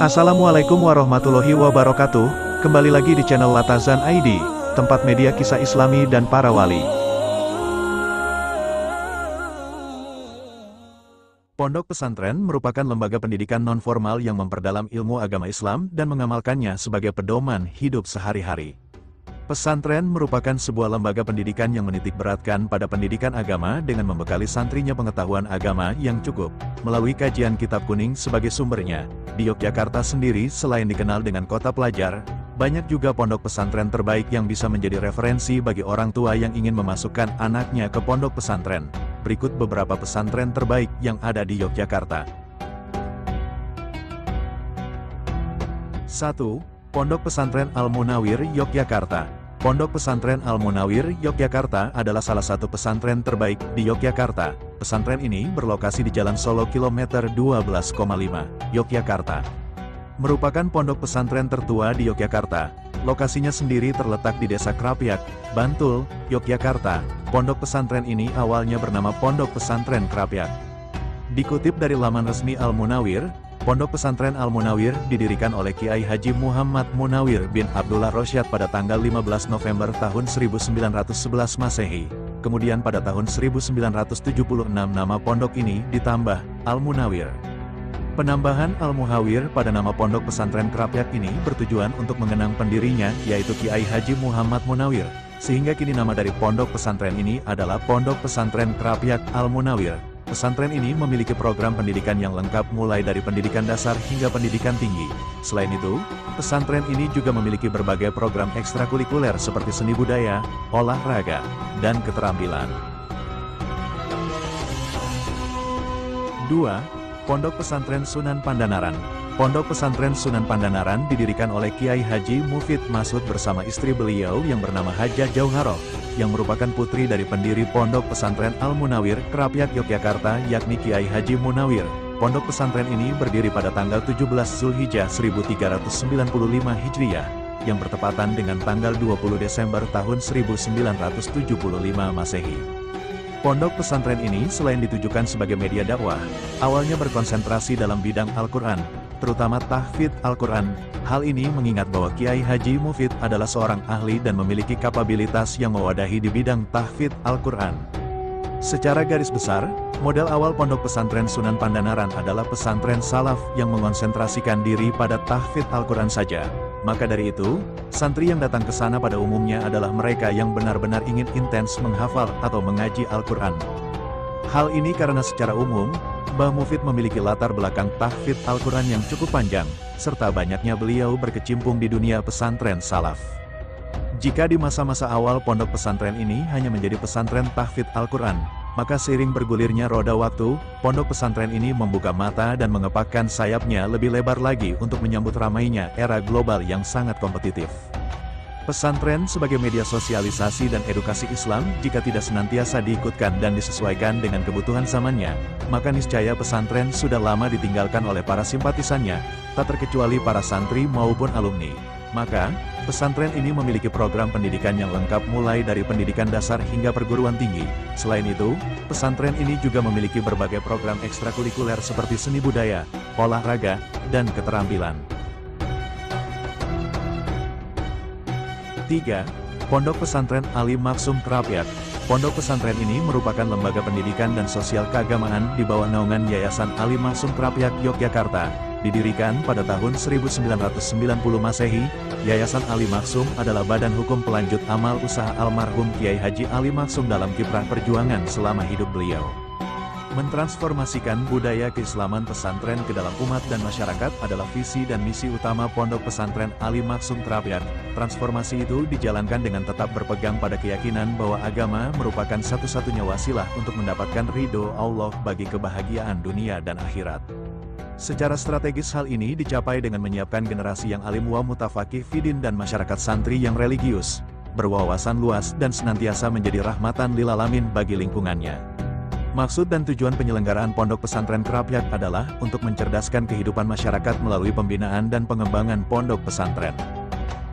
Assalamualaikum warahmatullahi wabarakatuh. Kembali lagi di channel Latazan ID, tempat media kisah islami dan para wali. Pondok pesantren merupakan lembaga pendidikan non-formal yang memperdalam ilmu agama Islam dan mengamalkannya sebagai pedoman hidup sehari-hari. Pesantren merupakan sebuah lembaga pendidikan yang menitik beratkan pada pendidikan agama dengan membekali santrinya pengetahuan agama yang cukup, melalui kajian kitab kuning sebagai sumbernya. Di Yogyakarta sendiri, selain dikenal dengan kota pelajar, banyak juga pondok pesantren terbaik yang bisa menjadi referensi bagi orang tua yang ingin memasukkan anaknya ke pondok pesantren. Berikut beberapa pesantren terbaik yang ada di Yogyakarta. 1. Pondok Pesantren Al-Munawir, Yogyakarta. Pondok Pesantren Al-Munawir, Yogyakarta adalah salah satu pesantren terbaik di Yogyakarta. Pesantren ini berlokasi di Jalan Solo kilometer 12,5, Yogyakarta. Merupakan pondok pesantren tertua di Yogyakarta. Lokasinya sendiri terletak di Desa Krapyak, Bantul, Yogyakarta. Pondok pesantren ini awalnya bernama Pondok Pesantren Krapyak. Dikutip dari laman resmi Al-Munawir, Pondok Pesantren Al-Munawir didirikan oleh Kiai Haji Muhammad Munawir bin Abdullah Rosyad pada tanggal 15 November tahun 1911 Masehi. Kemudian pada tahun 1976 nama pondok ini ditambah Al-Munawir. Penambahan Al-Muhawir pada nama Pondok Pesantren Krapyak ini bertujuan untuk mengenang pendirinya, yaitu Kiai Haji Muhammad Munawir, sehingga kini nama dari pondok pesantren ini adalah Pondok Pesantren Krapyak Al-Munawir. Pesantren ini memiliki program pendidikan yang lengkap mulai dari pendidikan dasar hingga pendidikan tinggi. Selain itu, pesantren ini juga memiliki berbagai program ekstrakurikuler seperti seni budaya, olahraga, dan keterampilan. 2. Pondok Pesantren Sunan Pandanaran. Pondok Pesantren Sunan Pandanaran didirikan oleh Kiai Haji Mufid Masud bersama istri beliau yang bernama Hajah Jauharoh, yang merupakan putri dari pendiri Pondok Pesantren Al-Munawir, Krapyak, Yogyakarta, yakni Kiai Haji Munawir. Pondok pesantren ini berdiri pada tanggal 17 Zulhijjah 1395 Hijriah, yang bertepatan dengan tanggal 20 Desember tahun 1975 Masehi. Pondok pesantren ini selain ditujukan sebagai media dakwah, awalnya berkonsentrasi dalam bidang Al-Quran, terutama tahfidz Al-Quran. Hal ini mengingat bahwa Kiai Haji Mufid adalah seorang ahli dan memiliki kapabilitas yang mewadahi di bidang tahfidz Al-Quran. Secara garis besar, model awal Pondok Pesantren Sunan Pandanaran adalah pesantren salaf yang mengonsentrasikan diri pada tahfidz Al-Quran saja. Maka dari itu, santri yang datang ke sana pada umumnya adalah mereka yang benar-benar ingin intens menghafal atau mengaji Al-Quran. Hal ini karena secara umum, Mbah Mufid memiliki latar belakang tahfidz Al-Quran yang cukup panjang, serta banyaknya beliau berkecimpung di dunia pesantren salaf. Jika di masa-masa awal pondok pesantren ini hanya menjadi pesantren tahfidz Al-Quran, maka seiring bergulirnya roda waktu, pondok pesantren ini membuka mata dan mengepakkan sayapnya lebih lebar lagi untuk menyambut ramainya era global yang sangat kompetitif. Pesantren sebagai media sosialisasi dan edukasi Islam jika tidak senantiasa diikutkan dan disesuaikan dengan kebutuhan zamannya, maka niscaya pesantren sudah lama ditinggalkan oleh para simpatisannya, tak terkecuali para santri maupun alumni. Maka, pesantren ini memiliki program pendidikan yang lengkap mulai dari pendidikan dasar hingga perguruan tinggi. Selain itu, pesantren ini juga memiliki berbagai program ekstrakurikuler seperti seni budaya, olahraga, dan keterampilan. 3. Pondok Pesantren Alim Maksum Krapyak. Pondok pesantren ini merupakan lembaga pendidikan dan sosial keagamaan di bawah naungan Yayasan Alim Maksum Krapyak, Yogyakarta. Didirikan pada tahun 1990 Masehi, Yayasan Alim Maksum adalah badan hukum pelanjut amal usaha almarhum Kiai Haji Alim Maksum dalam kiprah perjuangan selama hidup beliau. Mentransformasikan budaya keislaman pesantren ke dalam umat dan masyarakat adalah visi dan misi utama Pondok Pesantren Alim Maksum Krapyak. Transformasi itu dijalankan dengan tetap berpegang pada keyakinan bahwa agama merupakan satu-satunya wasilah untuk mendapatkan ridho Allah bagi kebahagiaan dunia dan akhirat. Secara strategis hal ini dicapai dengan menyiapkan generasi yang alim wa mutafaqih fidin dan masyarakat santri yang religius, berwawasan luas dan senantiasa menjadi rahmatan lil alamin bagi lingkungannya. Maksud dan tujuan penyelenggaraan Pondok Pesantren Krapyak adalah untuk mencerdaskan kehidupan masyarakat melalui pembinaan dan pengembangan pondok pesantren.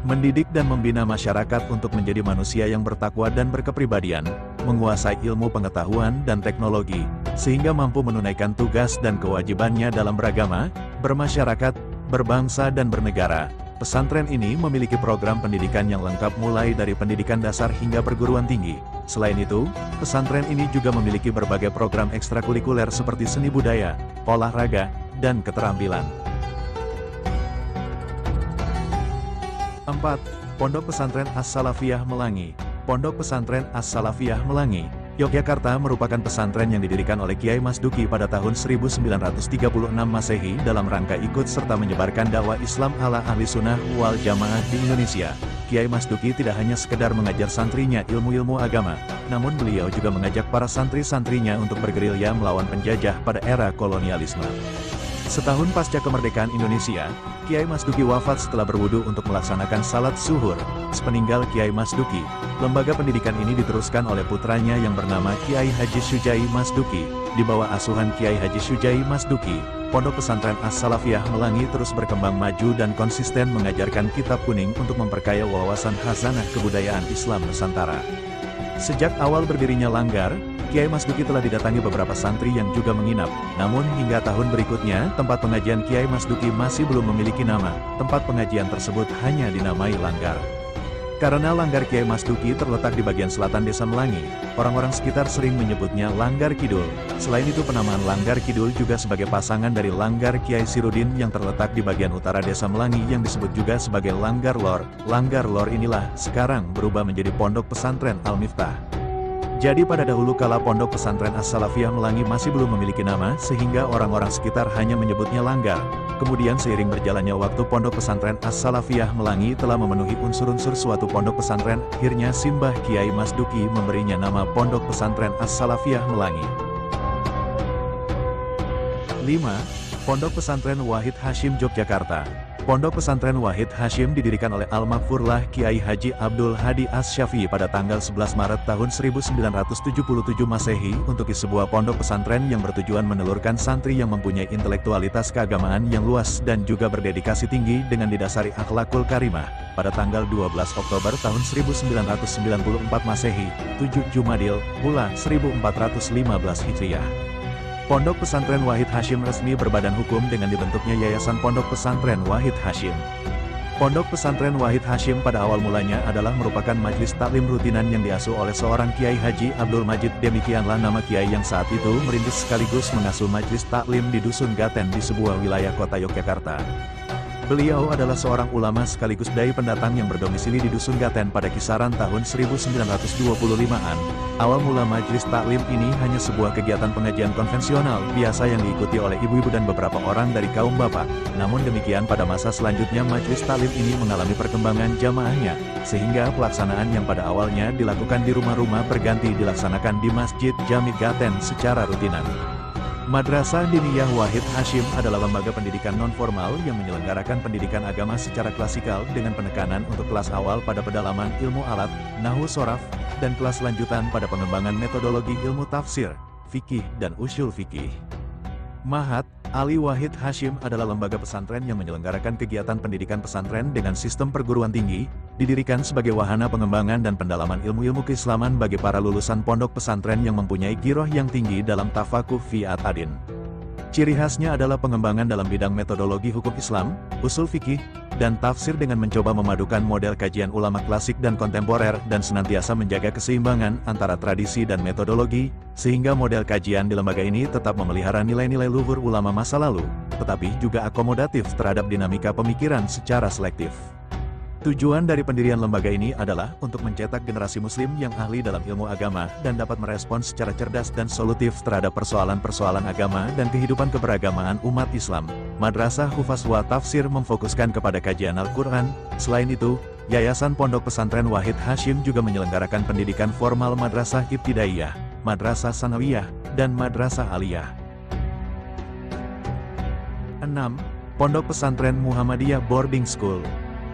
mendidik dan membina masyarakat untuk menjadi manusia yang bertakwa dan berkepribadian, menguasai ilmu pengetahuan dan teknologi, sehingga mampu menunaikan tugas dan kewajibannya dalam beragama, bermasyarakat, berbangsa dan bernegara. Pesantren ini memiliki program pendidikan yang lengkap mulai dari pendidikan dasar hingga perguruan tinggi. Selain itu, pesantren ini juga memiliki berbagai program ekstrakurikuler seperti seni budaya, olahraga, dan keterampilan. 4. Pondok Pesantren As-Salafiyah Melangi. Pondok Pesantren As-Salafiyah Melangi, Yogyakarta merupakan pesantren yang didirikan oleh Kiai Masduki pada tahun 1936 Masehi dalam rangka ikut serta menyebarkan dakwah Islam ala ahli sunnah wal jamaah di Indonesia. Kiai Masduki tidak hanya sekedar mengajar santrinya ilmu-ilmu agama, namun beliau juga mengajak para santri-santrinya untuk bergerilya melawan penjajah pada era kolonialisme. Setahun pasca kemerdekaan Indonesia, Kiai Masduki wafat setelah berwudu untuk melaksanakan salat zuhur. Sepeninggal Kiai Masduki, lembaga pendidikan ini diteruskan oleh putranya yang bernama Kiai Haji Syujai Masduki. Di bawah asuhan Kiai Haji Syujai Masduki, Pondok Pesantren As-Salafiyah Melangi terus berkembang maju dan konsisten mengajarkan kitab kuning untuk memperkaya wawasan khazanah kebudayaan Islam Nusantara. Sejak awal berdirinya Langgar, Kiai Masduki telah didatangi beberapa santri yang juga menginap. Namun hingga tahun berikutnya, tempat pengajian Kiai Masduki masih belum memiliki nama. Tempat pengajian tersebut hanya dinamai Langgar. Karena Langgar Kiai Masduki terletak di bagian selatan Desa Melangi, orang-orang sekitar sering menyebutnya Langgar Kidul. Selain itu, penamaan Langgar Kidul juga sebagai pasangan dari Langgar Kiai Sirudin yang terletak di bagian utara Desa Melangi yang disebut juga sebagai Langgar Lor. Langgar Lor inilah sekarang berubah menjadi Pondok Pesantren Al-Miftah. Jadi pada dahulu kala Pondok Pesantren As-Salafiyah Melangi masih belum memiliki nama sehingga orang-orang sekitar hanya menyebutnya Langgar. Kemudian seiring berjalannya waktu Pondok Pesantren As-Salafiyah Melangi telah memenuhi unsur-unsur suatu pondok pesantren, akhirnya Simbah Kiai Masduki memberinya nama Pondok Pesantren As-Salafiyah Melangi. 5. Pondok Pesantren Wahid Hasyim Yogyakarta. Pondok Pesantren Wahid Hasyim didirikan oleh Al-Maghfurlah Kiai Haji Abdul Hadi Asy-Syafi'i pada tanggal 11 Maret tahun 1977 Masehi untuk sebuah pondok pesantren yang bertujuan menelurkan santri yang mempunyai intelektualitas keagamaan yang luas dan juga berdedikasi tinggi dengan didasari akhlakul karimah. Pada tanggal 12 Oktober tahun 1994 Masehi, 7 Jumadil, Mula 1415 Hijriah. Pondok Pesantren Wahid Hasyim resmi berbadan hukum dengan dibentuknya Yayasan Pondok Pesantren Wahid Hasyim. Pondok Pesantren Wahid Hasyim pada awal mulanya adalah merupakan majelis taklim rutinan yang diasuh oleh seorang Kiai Haji Abdul Majid. Demikianlah nama Kiai yang saat itu merintis sekaligus mengasuh majelis taklim di Dusun Gaten di sebuah wilayah kota Yogyakarta. Beliau adalah seorang ulama sekaligus dai pendatang yang berdomisili di Dusun Gaten pada kisaran tahun 1925-an. Awal mula majelis taklim ini hanya sebuah kegiatan pengajian konvensional biasa yang diikuti oleh ibu-ibu dan beberapa orang dari kaum bapak. Namun demikian pada masa selanjutnya majelis taklim ini mengalami perkembangan jamaahnya, sehingga pelaksanaan yang pada awalnya dilakukan di rumah-rumah berganti dilaksanakan di Masjid Jami Gaten secara rutinan. Madrasah Diniyah Wahid Hasyim adalah lembaga pendidikan non-formal yang menyelenggarakan pendidikan agama secara klasikal dengan penekanan untuk kelas awal pada pendalaman ilmu alat, nahwu soraf, dan kelas lanjutan pada pengembangan metodologi ilmu tafsir, fikih, dan usyul fikih. Mahat Ali Wahid Hasyim adalah lembaga pesantren yang menyelenggarakan kegiatan pendidikan pesantren dengan sistem perguruan tinggi, didirikan sebagai wahana pengembangan dan pendalaman ilmu-ilmu keislaman bagi para lulusan pondok pesantren yang mempunyai giroh yang tinggi dalam tafakuh fi at-adin. Ciri khasnya adalah pengembangan dalam bidang metodologi hukum Islam, usul fikih, dan tafsir dengan mencoba memadukan model kajian ulama klasik dan kontemporer dan senantiasa menjaga keseimbangan antara tradisi dan metodologi, sehingga model kajian di lembaga ini tetap memelihara nilai-nilai luhur ulama masa lalu, tetapi juga akomodatif terhadap dinamika pemikiran secara selektif. Tujuan dari pendirian lembaga ini adalah untuk mencetak generasi muslim yang ahli dalam ilmu agama dan dapat merespons secara cerdas dan solutif terhadap persoalan-persoalan agama dan kehidupan keberagamaan umat Islam. Madrasah Hufaz wa Tafsir memfokuskan kepada kajian Al-Quran. Selain itu, Yayasan Pondok Pesantren Wahid Hasyim juga menyelenggarakan pendidikan formal Madrasah Ibtidaiyah, Madrasah Sanawiyah, dan Madrasah Aliyah. 6. Pondok Pesantren Muhammadiyah Boarding School.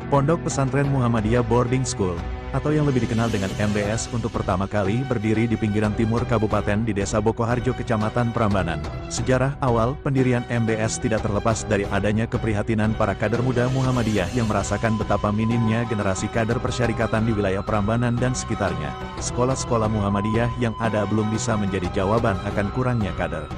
Pondok Pesantren Muhammadiyah Boarding School, atau yang lebih dikenal dengan MBS, untuk pertama kali berdiri di pinggiran timur kabupaten di Desa Bokoharjo, Kecamatan Prambanan. Sejarah awal pendirian MBS tidak terlepas dari adanya keprihatinan para kader muda Muhammadiyah yang merasakan betapa minimnya generasi kader persyarikatan di wilayah Prambanan dan sekitarnya. Sekolah-sekolah Muhammadiyah yang ada belum bisa menjadi jawaban akan kurangnya kader.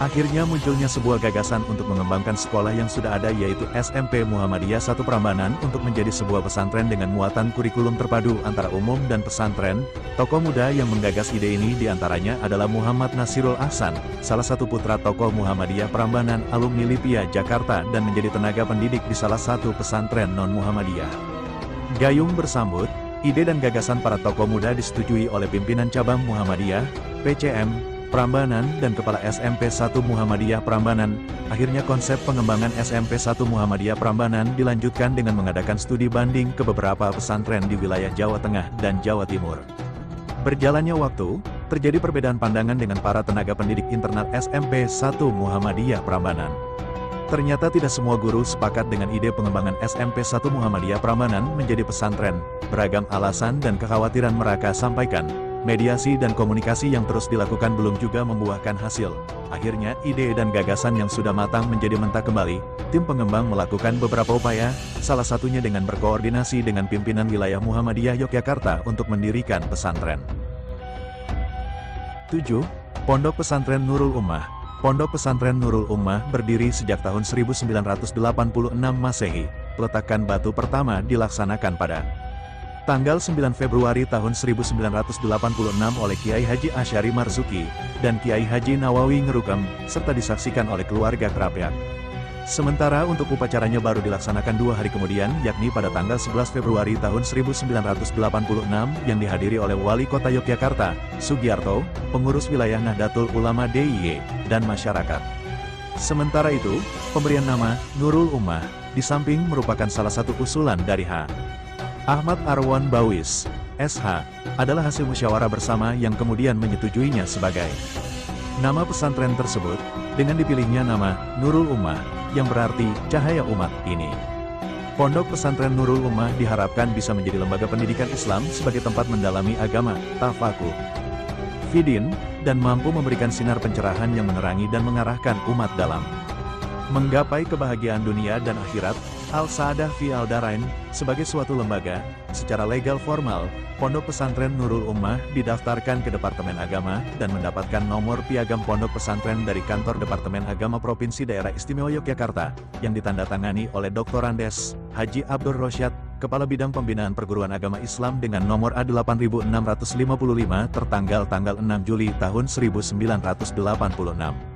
Akhirnya munculnya sebuah gagasan untuk mengembangkan sekolah yang sudah ada, yaitu SMP Muhammadiyah 1 Prambanan untuk menjadi sebuah pesantren dengan muatan kurikulum terpadu antara umum dan pesantren. Tokoh muda yang menggagas ide ini diantaranya adalah Muhammad Nasirul Ahsan, salah satu putra tokoh Muhammadiyah Prambanan, alumni LIPIA Jakarta dan menjadi tenaga pendidik di salah satu pesantren non-Muhammadiyah. Gayung bersambut, ide dan gagasan para tokoh muda disetujui oleh pimpinan cabang Muhammadiyah, PCM, Prambanan dan Kepala SMP 1 Muhammadiyah Prambanan. Akhirnya konsep pengembangan SMP 1 Muhammadiyah Prambanan dilanjutkan dengan mengadakan studi banding ke beberapa pesantren di wilayah Jawa Tengah dan Jawa Timur. Berjalannya waktu, terjadi perbedaan pandangan dengan para tenaga pendidik internal SMP 1 Muhammadiyah Prambanan. Ternyata tidak semua guru sepakat dengan ide pengembangan SMP 1 Muhammadiyah Prambanan menjadi pesantren. Beragam alasan dan kekhawatiran mereka sampaikan. Mediasi dan komunikasi yang terus dilakukan belum juga membuahkan hasil. Akhirnya, ide dan gagasan yang sudah matang menjadi mentah kembali. Tim pengembang melakukan beberapa upaya, salah satunya dengan berkoordinasi dengan pimpinan wilayah Muhammadiyah Yogyakarta untuk mendirikan pesantren. 7. Pondok Pesantren Nurul Ummah. Pondok Pesantren Nurul Ummah berdiri sejak tahun 1986 Masehi. Peletakan batu pertama dilaksanakan pada tanggal 9 Februari tahun 1986 oleh Kiai Haji Asy'ari Marzuki dan Kiai Haji Nawawi Ngerukam, serta disaksikan oleh keluarga kerabat. Sementara untuk upacaranya baru dilaksanakan 2 hari kemudian, yakni pada tanggal 11 Februari tahun 1986 yang dihadiri oleh Wali Kota Yogyakarta, Sugiarto, pengurus wilayah Nahdlatul Ulama DIY, dan masyarakat. Sementara itu, pemberian nama Nurul Ummah di samping merupakan salah satu usulan dari H. Ahmad Arwan Bawis, SH, adalah hasil musyawarah bersama yang kemudian menyetujuinya sebagai nama pesantren tersebut, dengan dipilihnya nama Nurul Ummah, yang berarti cahaya umat ini. Pondok Pesantren Nurul Ummah diharapkan bisa menjadi lembaga pendidikan Islam sebagai tempat mendalami agama, tafakuh, fidin, dan mampu memberikan sinar pencerahan yang menerangi dan mengarahkan umat dalam menggapai kebahagiaan dunia dan akhirat. Al-Sa'adah fi Al-Darain, sebagai suatu lembaga, secara legal formal, Pondok Pesantren Nurul Ummah didaftarkan ke Departemen Agama dan mendapatkan nomor piagam Pondok Pesantren dari Kantor Departemen Agama Provinsi Daerah Istimewa Yogyakarta, yang ditandatangani oleh Dr. Andes Haji Abdur Rosyad, Kepala Bidang Pembinaan Perguruan Agama Islam dengan nomor A8655 tertanggal tanggal 6 Juli tahun 1986.